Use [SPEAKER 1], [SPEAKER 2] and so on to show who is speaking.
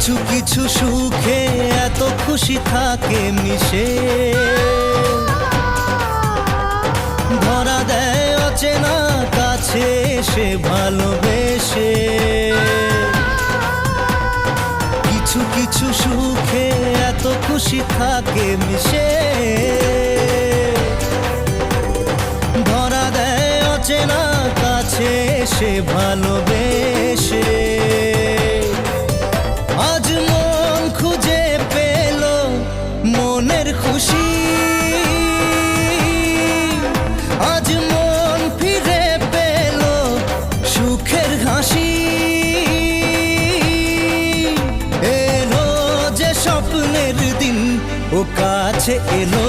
[SPEAKER 1] কিছু কিছু সুখে এত খুশি থাকে মিশে, ধরা দেয় অচেনা কাছে এসে ভালোবেসে। কিছু কিছু সুখে এত খুশি থাকে মিশে, ধরা দেয় অচেনা কাছে এসে ভালোবেসে। আজ মন খুঁজে পেল মনের খুশি, আজ মন ফিরে পেল সুখের হাসি। এলো যে স্বপ্নের দিন ও কাছে এলো,